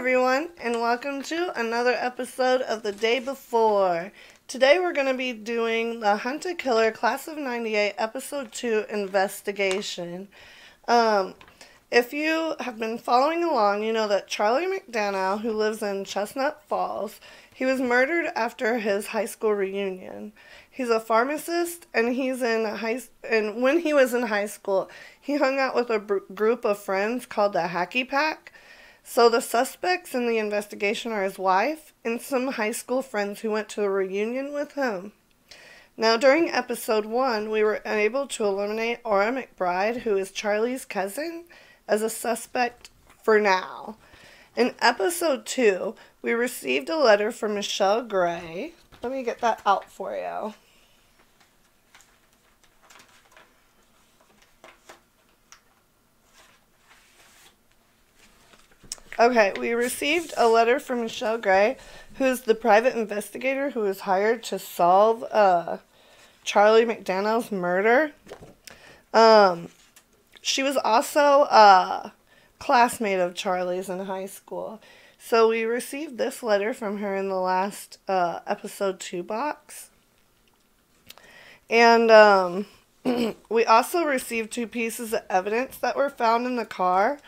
everyone, and welcome to another episode of The Day Before. Today we're going to be doing the Hunt a Killer Class of 98 Episode 2 Investigation. If you have been following along, you know that Charlie McDonough, who lives in Chestnut Falls, he was murdered after his high school reunion. He's a pharmacist, and when he was in high school, he hung out with a group of friends called the Hacky Pack. So the suspects in the investigation are his wife and some high school friends who went to the reunion with him. Now, during episode 1, we were unable to eliminate Aura McBride, who is Charlie's cousin, as a suspect for now. In episode 2, we received a letter from Michelle Gray. Let me get that out for you. Okay, we received a letter from Michelle Gray, who is the private investigator who was hired to solve Charlie McDonough's murder. She was also a classmate of Charlie's in high school. So we received this letter from her in the last episode 2 box. And we also received 2 pieces of evidence that were found in the car,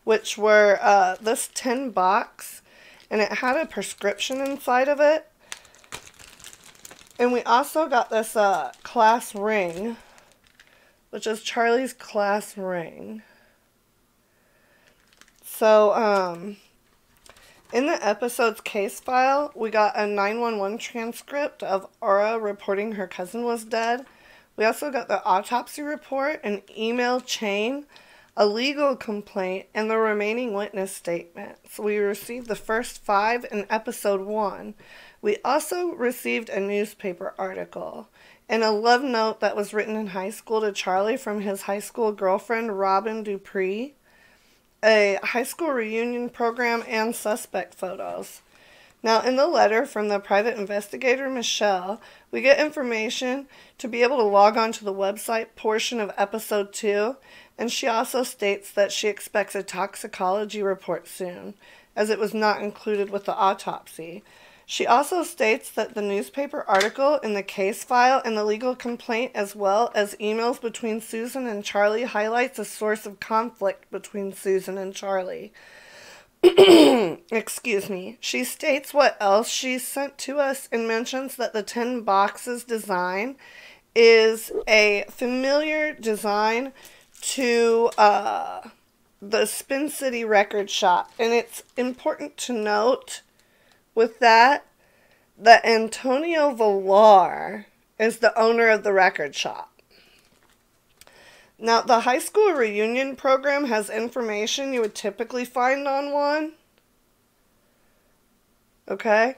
which were this tin box, and it had a prescription inside of it. And we also got this class ring, which is Charlie's class ring. So, in the episode's case file, we got a 911 transcript of Aura reporting her cousin was dead. We also got the autopsy report, an email chain, a legal complaint, and the remaining witness statement. So we received the first 5 in episode 1. We also received a newspaper article and a love note that was written in high school to Charlie from his high school girlfriend, Robin Dupree, a high school reunion program, and suspect photos. Now, in the letter from the private investigator, Michelle, we get information to be able to log on to the website portion of episode 2, and she also states that she expects a toxicology report soon, as it was not included with the autopsy. She also states that the newspaper article in the case file and the legal complaint, as well as emails between Susan and Charlie, highlights a source of conflict between Susan and Charlie. Excuse me. She states what else she sent to us and mentions that the 10 boxes design is a familiar design to the Spin City record shop. And it's important to note with that Antonio Villar is the owner of the record shop. Now, the high school reunion program has information you would typically find on one. Okay?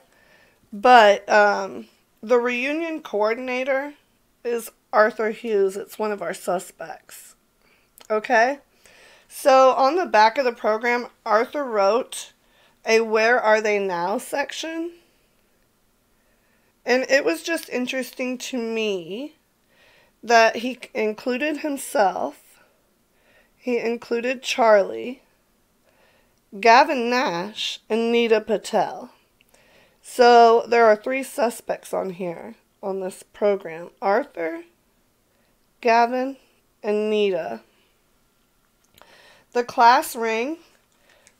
But the reunion coordinator is Arthur Hughes. It's one of our suspects. Okay? So, on the back of the program, Arthur wrote a "Where Are They Now" section. And it was just interesting to me that he included himself, he included Charlie, Gavin Nash, and Nita Patel. So there are 3 suspects on here, on this program: Arthur, Gavin, and Nita. The class ring,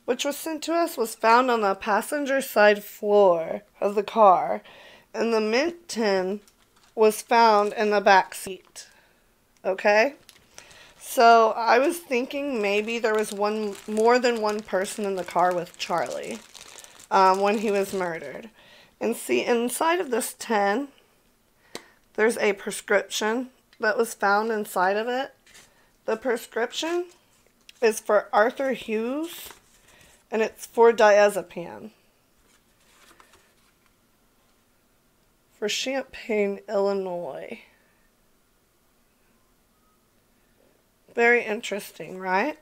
which was sent to us, was found on the passenger side floor of the car, and the mint tin was found in the back seat. Okay? So I was thinking maybe there was more than one person in the car with Charlie when he was murdered. And see, inside of this tin, there's a prescription that was found inside of it. The prescription is for Arthur Hughes, and it's for diazepam. For Champaign, Illinois. Very interesting, right?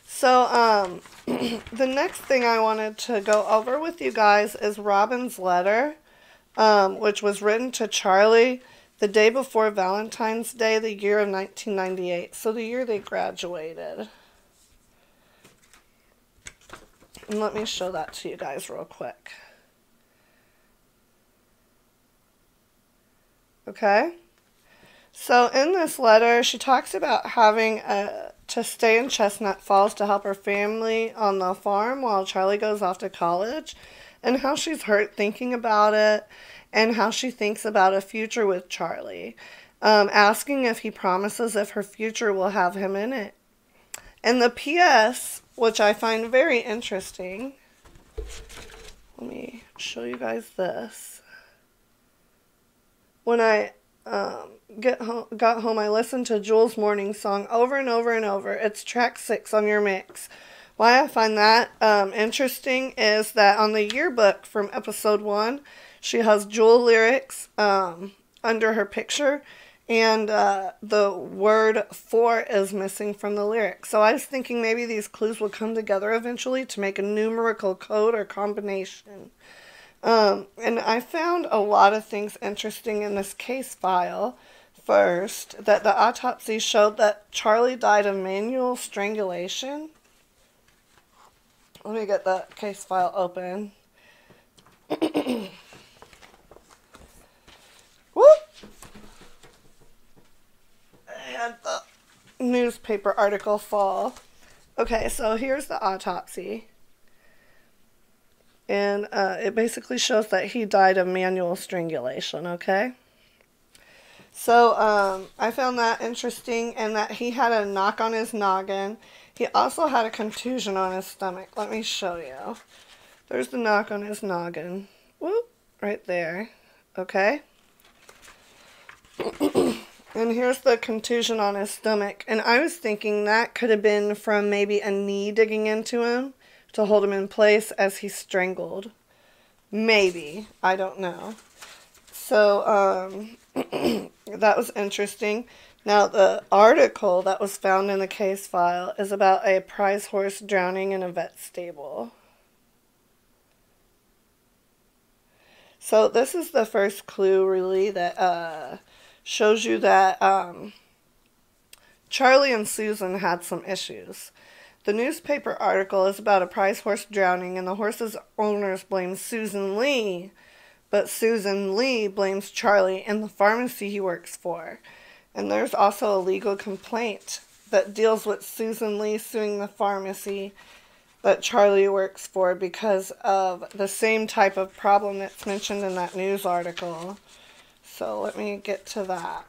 So, the next thing I wanted to go over with you guys is Robin's letter, which was written to Charlie the day before Valentine's Day, the year of 1998. So, the year they graduated. And let me show that to you guys real quick. Okay? So in this letter, she talks about having to stay in Chestnut Falls to help her family on the farm while Charlie goes off to college, and how she's hurt thinking about it, and how she thinks about a future with Charlie, asking if he promises if her future will have him in it. And the PS, which I find very interesting, let me show you guys this. When I got home, I listened to Jules' morning song over and over and over. It's track 6 on your mix. Why I find that interesting is that on the yearbook from episode 1, she has Jewel lyrics under her picture, and the word "for" is missing from the lyrics. So I was thinking maybe these clues will come together eventually to make a numerical code or combination. And I found a lot of things interesting in this case file. First, that the autopsy showed that Charlie died of manual strangulation. Let me get the case file open. Whoop! I had the newspaper article fall. Okay, so here's the autopsy. And it basically shows that he died of manual strangulation, okay? So I found that interesting, and that he had a knock on his noggin. He also had a contusion on his stomach. Let me show you. There's the knock on his noggin. Whoop, right there. Okay? And here's the contusion on his stomach. And I was thinking that could have been from maybe a knee digging into him to hold him in place as he strangled. Maybe. I don't know. So, that was interesting. Now, the article that was found in the case file is about a prize horse drowning in a vet stable. So, this is the first clue, really, that shows you that Charlie and Susan had some issues. The newspaper article is about a prize horse drowning, and the horse's owners blame Susan Lee, but Susan Lee blames Charlie and the pharmacy he works for. And there's also a legal complaint that deals with Susan Lee suing the pharmacy that Charlie works for because of the same type of problem that's mentioned in that news article. So let me get to that.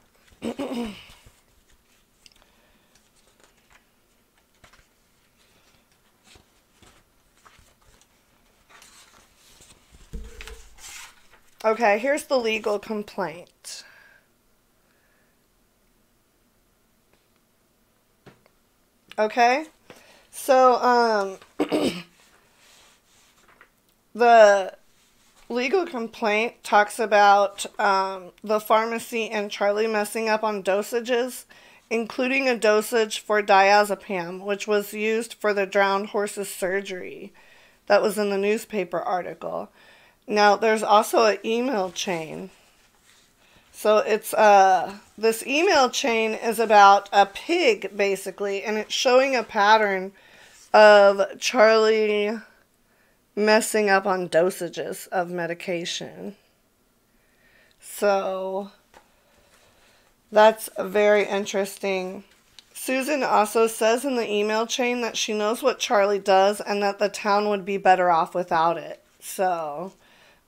Okay, here's the legal complaint. Okay, so the legal complaint talks about the pharmacy and Charlie messing up on dosages, including a dosage for diazepam, which was used for the drowned horse's surgery. That was in the newspaper article. Now, there's also an email chain. So it's, this email chain is about a pig, basically, and it's showing a pattern of Charlie messing up on dosages of medication. So, that's very interesting. Susan also says in the email chain that she knows what Charlie does and that the town would be better off without it. So,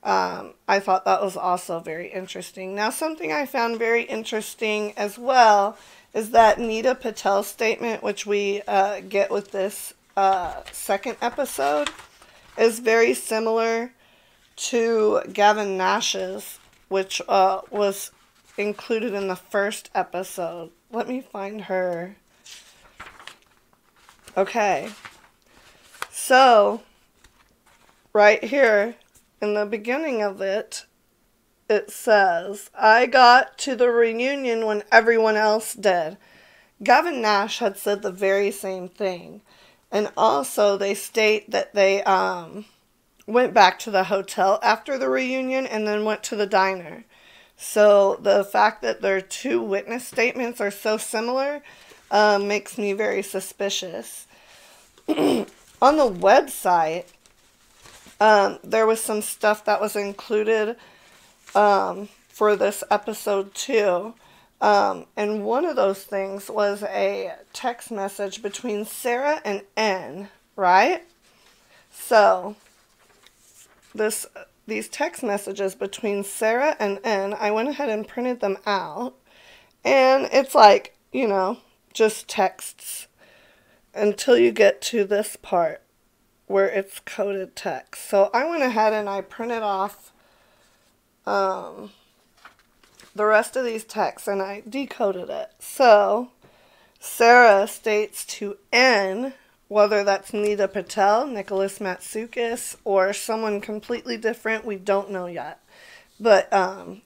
I thought that was also very interesting. Now, something I found very interesting as well is that Nita Patel's statement, which we get with this second episode, is very similar to Gavin Nash's, which was included in the first episode. Let me find her. Okay. So, right here, in the beginning of it, it says, I got to the reunion when everyone else did. Gavin Nash had said the very same thing. And also, they state that they went back to the hotel after the reunion and then went to the diner. So, the fact that their two witness statements are so similar makes me very suspicious. On the website, There was some stuff that was included for this episode too. And one of those things was a text message between Sarah and N, right? So, these text messages between Sarah and N, I went ahead and printed them out. And it's like, just texts until you get to this part where it's coded text. So I went ahead and I printed off the rest of these texts and I decoded it. So Sarah states to N, whether that's Nita Patel, Nicholas Matsoukas, or someone completely different, we don't know yet. But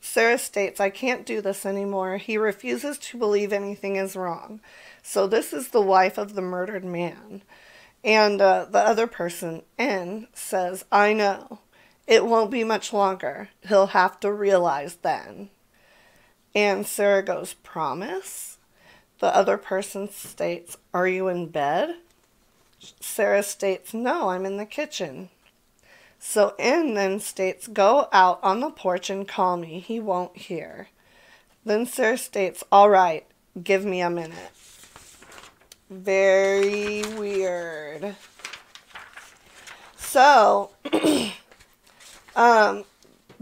Sarah states, I can't do this anymore. He refuses to believe anything is wrong. So this is the wife of the murdered man. And the other person, N, says, I know. It won't be much longer. He'll have to realize then. And Sarah goes, promise? The other person states, are you in bed? Sarah states, no, I'm in the kitchen. So N then states, go out on the porch and call me. He won't hear. Then Sarah states, all right, give me a minute. Very weird. So, the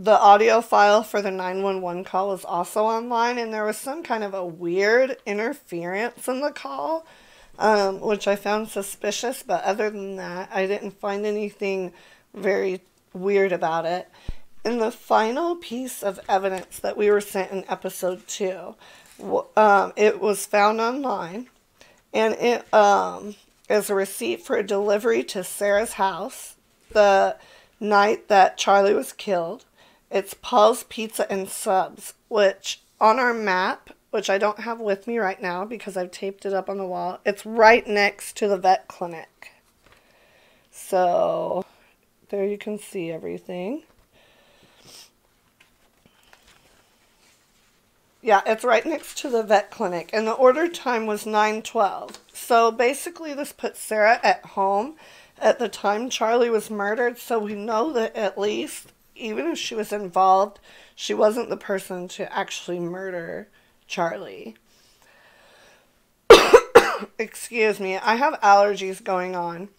audio file for the 911 call was also online, and there was some kind of a weird interference in the call, which I found suspicious, but other than that, I didn't find anything very weird about it. In the final piece of evidence that we were sent in episode 2, it was found online, and it is a receipt for a delivery to Sarah's house the night that Charlie was killed. It's Paul's Pizza and Subs, which on our map, which I don't have with me right now because I've taped it up on the wall, it's right next to the vet clinic. So there you can see everything. Yeah, it's right next to the vet clinic. And the order time was 9:12. So basically this puts Sarah at home at the time Charlie was murdered. So we know that at least, even if she was involved, she wasn't the person to actually murder Charlie. Excuse me, I have allergies going on.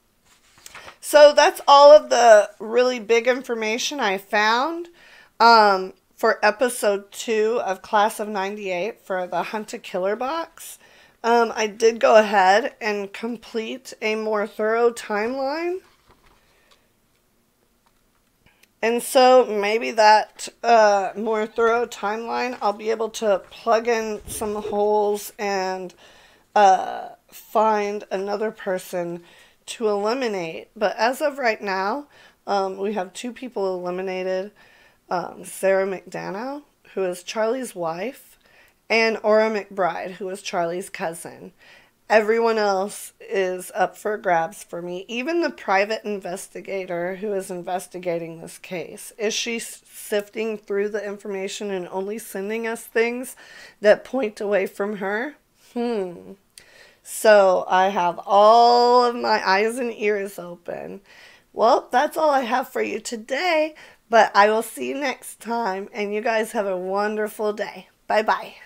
So that's all of the really big information I found for episode 2 of Class of 98 for the Hunt a Killer box. I did go ahead and complete a more thorough timeline. And so maybe that more thorough timeline, I'll be able to plug in some holes and find another person to eliminate. But as of right now, we have 2 people eliminated. Sarah McDonough, who is Charlie's wife, and Aura McBride, who is Charlie's cousin. Everyone else is up for grabs for me. Even the private investigator who is investigating this case. Is she sifting through the information and only sending us things that point away from her? So I have all of my eyes and ears open. Well, that's all I have for you today, but I will see you next time, and you guys have a wonderful day. Bye-bye.